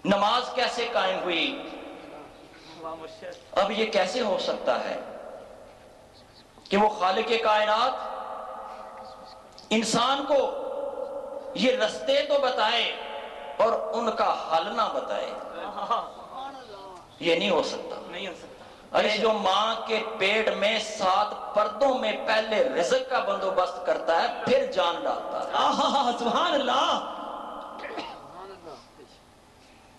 نماز کیسے قائم ہوئی؟ اب یہ کیسے ہو سکتا ہے کہ وہ خالق کائنات انسان کو یہ رستے تو بتائے اور ان کا حل نہ بتائے؟ یہ نہیں ہو سکتا، نہیں ہو سکتا۔ ارے جو ماں کے پیٹ میں 7 پردوں میں پہلے رزق کا بندوبست کرتا ہے پھر جان ڈالتا ہے، سبحان اللہ۔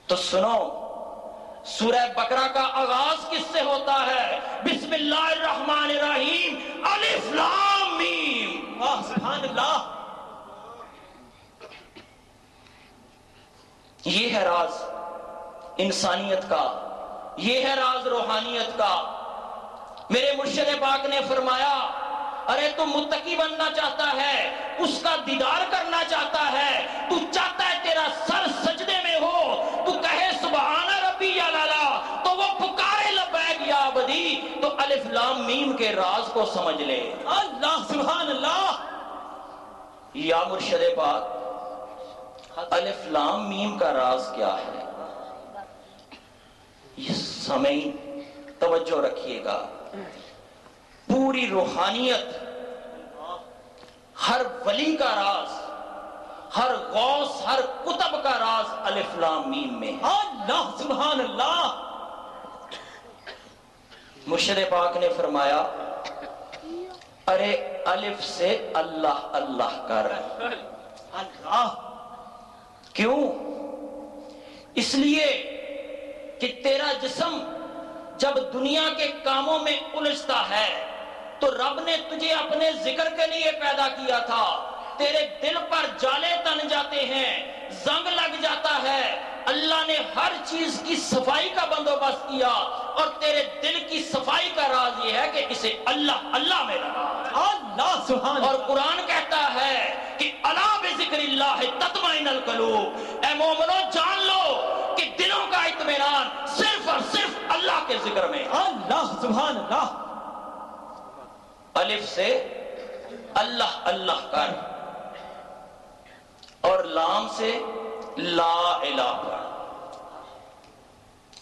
تو سنو، سورہ بقرہ کا آغاز کس سے ہوتا ہے؟ بسم اللہ الرحمن الرحیم، الف لام میم۔ واہ سبحان اللہ۔ یہ ہے راز انسانیت کا، یہ ہے راز روحانیت کا۔ میرے مرشد پاک نے فرمایا، ارے تو متقی بننا چاہتا ہے، اس کا دیدار کرنا چاہتا ہے، تو چاہتا ہے تیرا سر سجدے میں ہو، تو کہے سبحان ربی الاعلی، تو وہ پکارے لبیک یا عبدی، تو الف لام میم کے راز کو سمجھ لے۔ اللہ سبحان اللہ۔ یا مرشد پاک، الف لام میم کا راز کیا ہے؟ یہ سامعین توجہ رکھیے گا، پوری روحانیت، ہر ولی کا راز، ہر غوث، ہر کتب کا راز الف لام میم میں۔ اللہ سبحان اللہ۔ مرشد پاک نے فرمایا، ارے الف سے اللہ اللہ کر۔ اللہ۔ کیوں؟ اس لیے کہ تیرا جسم جب دنیا کے کاموں میں الجھتا ہے تو رب نے تجھے اپنے ذکر کے لیے پیدا کیا تھا، تیرے دل پر جالے تن جاتے ہیں، زنگ لگ جاتا ہے، اللہ نے ہر چیز کی صفائی کا بندوبست کیا، اور تیرے دل کی صفائی کا راز یہ ہے کہ اسے اللہ اللہ میں لگا۔ اللہ سبحان۔ اور قرآن کہتا ہے کہ الا بذکر اللہ تطمئن القلوب، اے مومنو جان لو کہ دلوں کا اطمینان صرف اور صرف اللہ کے ذکر میں۔ اللہ سبحان اللہ۔ الف سے اللہ اللہ کر، اور لام سے لا الہ پڑھ۔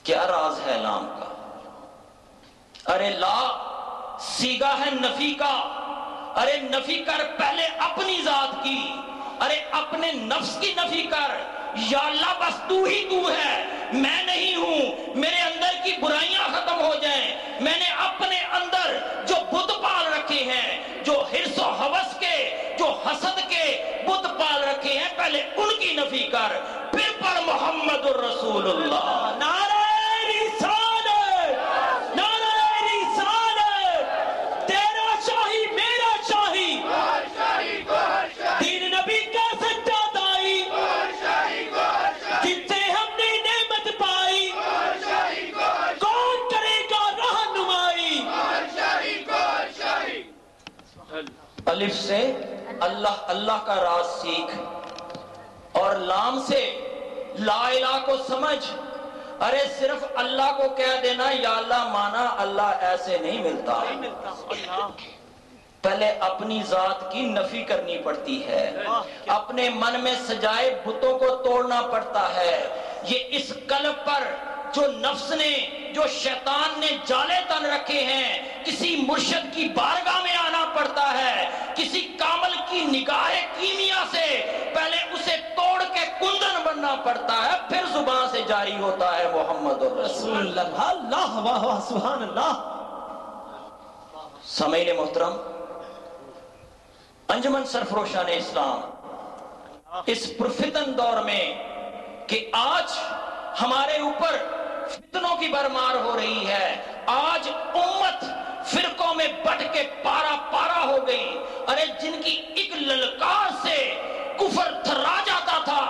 کیا راز ہے لام کا؟ ارے لا سیگا ہے نفی کا، ارے نفی کر پہلے اپنی ذات کی، ارے اپنے نفس کی نفی کر، یا اللہ بس تو ہی تو ہے، میں نہیں ہوں، میرے اندر کی برائیاں ختم ہو جائیں، میں نے اپنے اندر جو بت پال رکھے ہیں، جو حرص و ہوس کے، جو حسد کے بت پال رکھے ہیں، پہلے ان کی نفی کر، پھر پر محمد الرسول اللہ۔ نعرہ رسالت، نعرہ رسالت، تیرا شاہی میرا شاہی، دین نبی کا سچا دائی، جن سے ہم نے نعمت پائی، کون کرے گا رہنمائی؟ الف سے اللہ اللہ کا راز سیکھ، اور لام سے لا الہ کو سمجھ۔ ارے صرف اللہ کو کہہ دینا یا اللہ مانا، اللہ ایسے نہیں ملتا، پہلے اپنی ذات کی نفی کرنی پڑتی ہے، اپنے من میں سجائے بتوں کو توڑنا پڑتا ہے۔ یہ اس قلب پر جو نفس نے، جو شیطان نے جالے تن رکھے ہیں، کسی مرشد کی بارگاہ میں آنا پڑتا ہے، کسی کامل کی نگاہ کیمیا سے پہلے اسے توڑ کے کندن بننا پڑتا ہے، پھر زبان سے جاری ہوتا ہے محمد الرسول اللہ۔ اللہ واہ واہ سبحان اللہ۔ سامعین محترم، انجمن سرفروشان اسلام اس پرفتن دور میں کہ آج ہمارے اوپر فتنوں کی برمار ہو رہی ہے، آج امت فرقوں میں بٹ کے پارا پارا ہو گئی، ارے جن کی ایک للکار سے کفر تھرا جاتا تھا،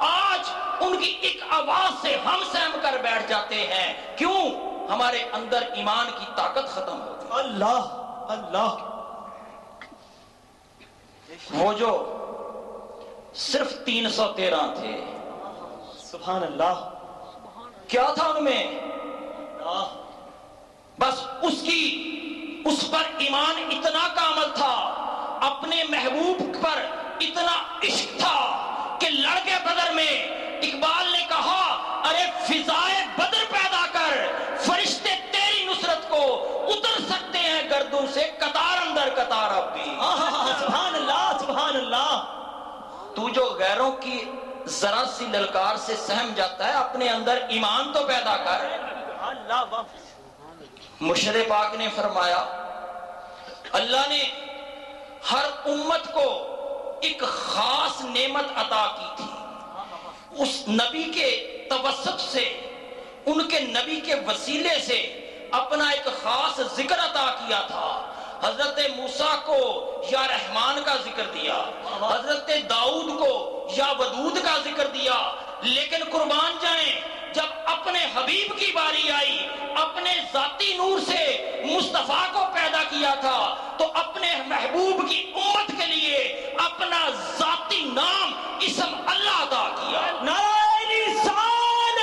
آج ان کی ایک آواز سے ہم سہم کر بیٹھ جاتے ہیں۔ کیوں؟ ہمارے اندر ایمان کی طاقت ختم ہو گئی۔ اللہ اللہ۔ وہ جو صرف 313 تھے، سبحان اللہ۔ کیا تھا ان میں؟ بس اس پر ایمان اتنا کامل تھا، اپنے محبوب پر اتنا عشق تھا کہ لڑکے بدر میں اقبال نے کہا، ارے فضائے بدر پیدا کر، فرشتے تیری نصرت کو اتر سکتے ہیں گردوں سے قطار اندر قطار اب بھی۔ سبحان اللہ سبحان اللہ۔ تو جو غیروں کی ذرا سی للکار سے سہم جاتا ہے، اپنے اندر ایمان تو پیدا کر۔ مرشد پاک نے فرمایا اللہ نے ہر امت کو ایک خاص نعمت عطا کی تھی، اس نبی کے توسط سے، ان کے نبی کے وسیلے سے اپنا ایک خاص ذکر عطا کیا تھا۔ حضرت موسیٰ کو یا رحمان کا ذکر دیا، حضرت داؤد کو یا ودود کا ذکر دیا، لیکن قربان جائیں جب اپنے حبیب کی باری آئی، اپنے ذاتی نور سے مصطفیٰ کو پیدا کیا تھا، تو اپنے محبوب کی امت کے لیے اپنا ذاتی نام اسم اللہ عطا کیا۔ نعرہ رسالت،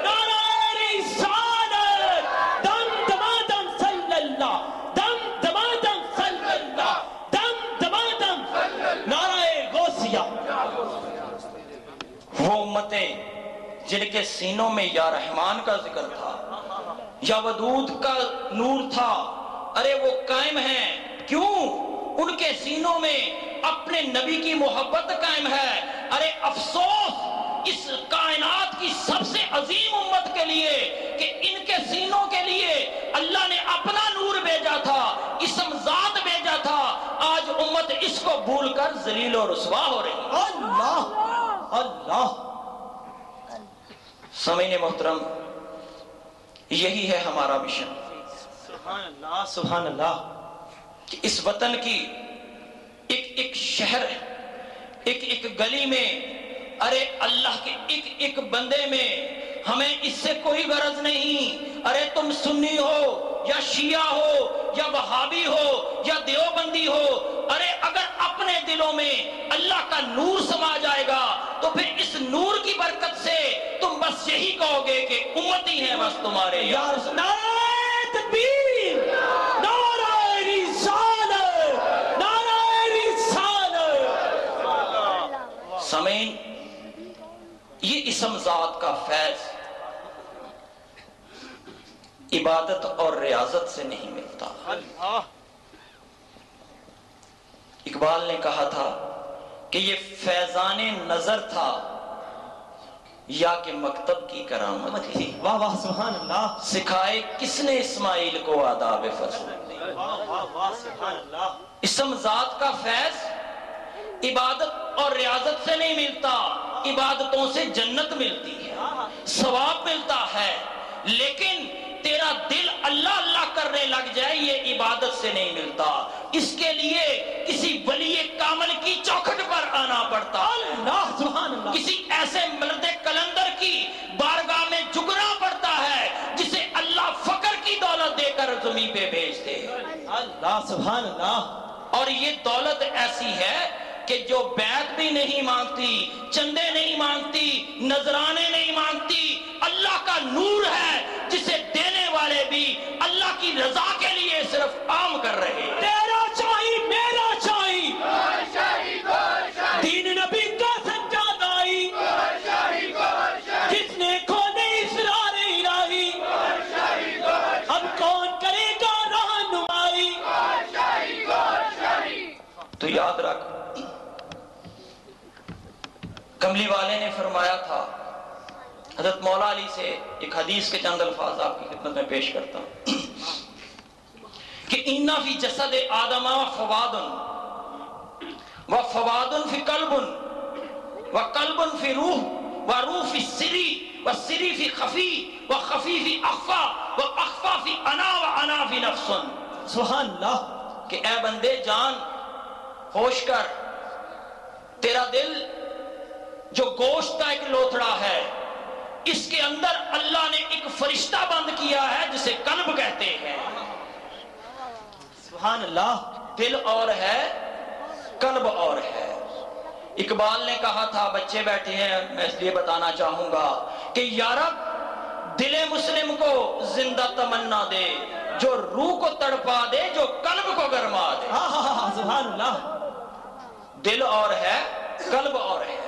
نعرہ رسالت، دم دمادم صلی اللہ، دم دمادم صلی اللہ، دم دمادم صلی اللہ، نعرہ غوثیہ۔ وہ امتیں جن کے سینوں میں یا رحمان کا ذکر تھا، یا ودود کا نور تھا، ارے وہ قائم ہیں، کیوں؟ ان کے سینوں میں اپنے نبی کی محبت قائم ہے۔ ارے افسوس اس کائنات کی سب سے عظیم امت کے لیے کہ ان کے سینوں کے لیے اللہ نے اپنا نور بھیجا تھا، اسم ذات بھیجا تھا، آج امت اس کو بھول کر ذلیل و رسوا ہو رہی ہے۔ اللہ اللہ۔ سامعین محترم، یہی ہے ہمارا مشن سبحان اللہ سبحان اللہ، کہ اس وطن کی ایک ایک شہر، ایک ایک گلی میں، ارے اللہ کے ایک ایک بندے میں ہمیں اس سے کوئی غرض نہیں، ارے تم سنی ہو یا شیعہ ہو یا وہابی ہو یا دیوبندی ہو، ارے اگر اپنے دلوں میں اللہ کا نور سما جائے گا تو پھر اس نور کی برکت سے تم بس یہی کہو گے کہ امتی ہیں بس تمہارے یار۔ نعرہ تکبیر، نعرہ رسالت، نعرہ رسالت۔ سامعین، یہ اسم ذات کا فیض عبادت اور ریاضت سے نہیں ملتا۔ اقبال نے کہا تھا کہ یہ فیضان نظر تھا یا کہ مکتب کی کرامت تھی، واہ واہ سبحان اللہ، سکھائے کس نے اسماعیل کو آداب فرزندی۔ واہ واہ واہ سبحان اللہ۔ اسم ذات کا فیض عبادت اور ریاضت سے نہیں ملتا، عبادتوں سے جنت ملتی ہے، ثواب ملتا ہے، لیکن تیرا دل اللہ اللہ کرنے لگ جائے یہ عبادت سے نہیں ملتا، اس کے لیے کسی ولی کامل کی چوکھٹ پر آنا پڑتا، اللہ سبحان اللہ، کسی ایسے مرد کلندر کی بارگاہ میں جھکنا پڑتا ہے جسے اللہ فقر کی دولت دے کر زمین پہ بھیج دے۔ اللہ سبحان اللہ۔ اور یہ دولت ایسی ہے کہ جو بیعت بھی نہیں مانگتی، چندے نہیں مانگتی، نذرانے نہیں مانگتی، اللہ کا نور ہے جسے دینے والے بھی اللہ کی رضا کے لیے صرف کام کر رہے ہیں۔ تیرا چاہی میرا چاہی، دین نبی کا سجادائی، جس نے کھولے اسرار الہی، اب کون کرے گا رہنمائی۔ تو یاد رکھ، کملی والے نے فرمایا تھا، حضرت مولا علی سے ایک حدیث کے چند الفاظ آپ کی خدمت میں پیش کرتا ہوں کہ اِنَّ فِي جَسَدِ آدَمَ وَفَوَادٌ فِي قَلْبٌ وَقَلْبٌ فِي روح وَروح فِي السِّرِّ وَالسِّرِّ فِي خَفِي وَخَفِي فِي أَخْفَى وَأَخْفَى فِي أَنَا وَأَنَا فِي نَفْسٌ۔ سبحان اللہ۔ کہ اے بندے جان ہوش کر، تیرا دل جو گوشت کا ایک لوتھڑا ہے، اس کے اندر اللہ نے ایک فرشتہ بند کیا ہے جسے قلب کہتے ہیں۔ سبحان اللہ۔ دل اور ہے، قلب اور ہے۔ اقبال نے کہا تھا، بچے بیٹھے ہیں میں اس لیے بتانا چاہوں گا کہ یا رب دل مسلم کو زندہ تمنا دے، جو روح کو تڑپا دے، جو قلب کو گرما دے۔ سبحان اللہ۔ دل اور ہے، قلب اور ہے۔